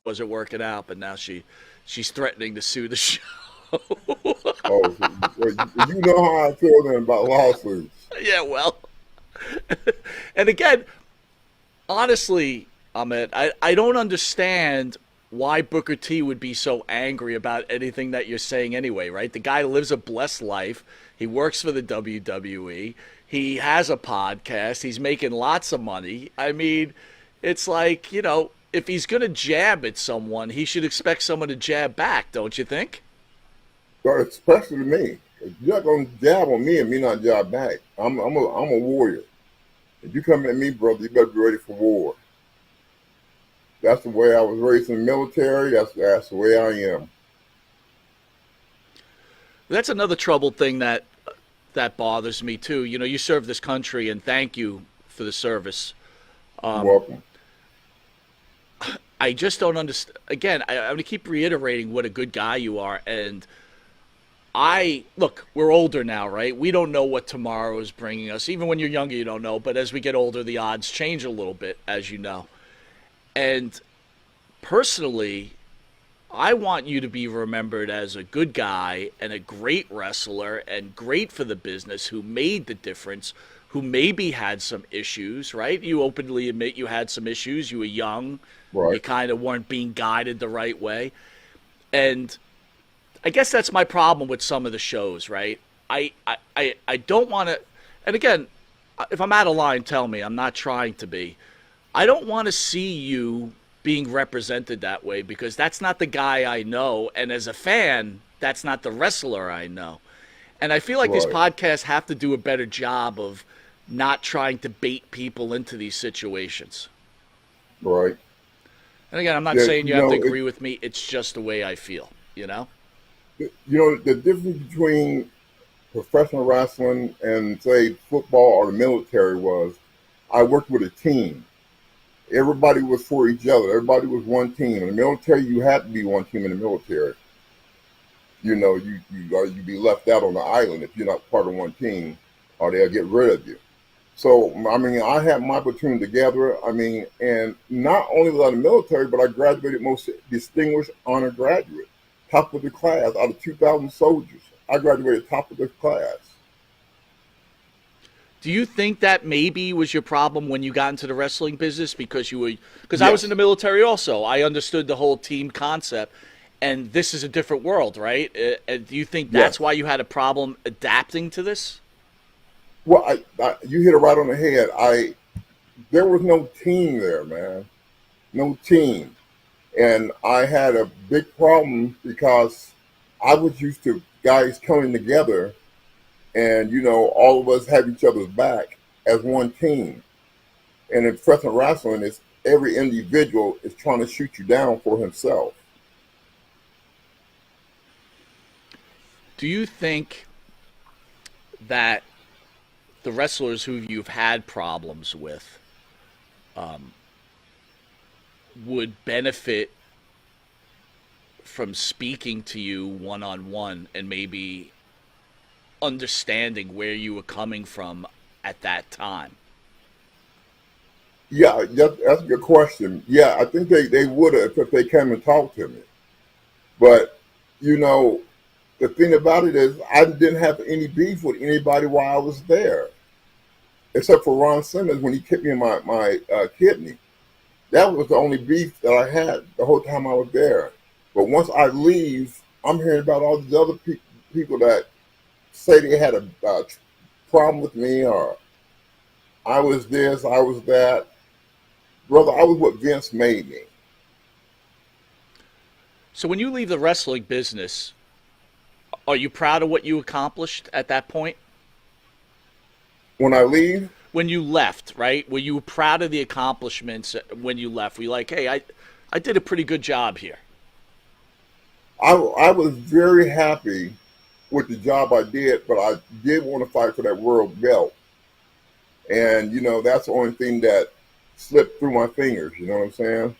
wasn't working out, but now she's threatening to sue the show. Oh, so, well, you know how I feel then about lawsuits. Yeah, well, and again, honestly, Ahmed, I don't understand why Booker T would be so angry about anything that you're saying anyway, right? The guy lives a blessed life. He works for the WWE. He has a podcast. He's making lots of money. I mean, it's like, if he's going to jab at someone, he should expect someone to jab back, don't you think? But especially me. If you're not gonna jab on me and me not jab back, I'm a warrior. If you come at me, brother, you better be ready for war. That's the way I was raised in the military. That's the way I am. That's another troubled thing that bothers me too. You serve this country, and thank you for the service. You're welcome. I just don't understand. Again, I'm going to keep reiterating what a good guy you are. And look, we're older now, right? We don't know what tomorrow is bringing us. Even when you're younger, you don't know. But as we get older, the odds change a little bit, as you know. And personally, I want you to be remembered as a good guy and a great wrestler and great for the business who made the difference, who maybe had some issues, right? You openly admit you had some issues. You were young. You Right. kind of weren't being guided the right way. And I guess that's my problem with some of the shows, right? I don't want to, and again, if I'm out of line, tell me. I'm not trying to be. I don't want to see you being represented that way because that's not the guy I know. And as a fan, that's not the wrestler I know. And I feel like these Right. podcasts have to do a better job of not trying to bait people into these situations. Right. And again, I'm not Yeah. saying you have to agree with me. It's just the way I feel, you know? The difference between professional wrestling and say football or the military was I worked with a team. Everybody was for each other. Everybody was one team. In the military, you had to be one team in the military. You'd be left out on the island if you're not part of one team, or they'll get rid of you. So I mean, I had my platoon together. I mean, and not only was I in the military, but I graduated most distinguished honor graduate, top of the class out of 2,000 soldiers. I graduated top of the class. Do you think that maybe was your problem when you got into the wrestling business because I was in Yes, the military also. I understood the whole team concept and this is a different world, right? Do you think that's why yes. you had a problem adapting to this? Well, you hit it right on the head. There was no team there, man. No team. And I had a big problem because I was used to guys coming together and, all of us have each other's back as one team. And in professional wrestling, it's every individual is trying to shoot you down for himself. Do you think that the wrestlers who you've had problems with would benefit from speaking to you one on one and maybe understanding where you were coming from at that time? Yeah, that's a good question. Yeah, I think they would have if they came and talked to me. But, you know, the thing about it is I didn't have any beef with anybody while I was there, except for Ron Simmons when he kicked me in my kidney. That was the only beef that I had the whole time I was there. But once I leave, I'm hearing about all these other people that say they had a problem with me or I was this, I was that. Brother, I was what Vince made me. So when you leave the wrestling business, are you proud of what you accomplished at that point? When I leave, When you left, right? Were you proud of the accomplishments when you left? Were you like, hey, I did a pretty good job here? I was very happy with the job I did, but I did want to fight for that world belt. And, that's the only thing that slipped through my fingers. You know what I'm saying?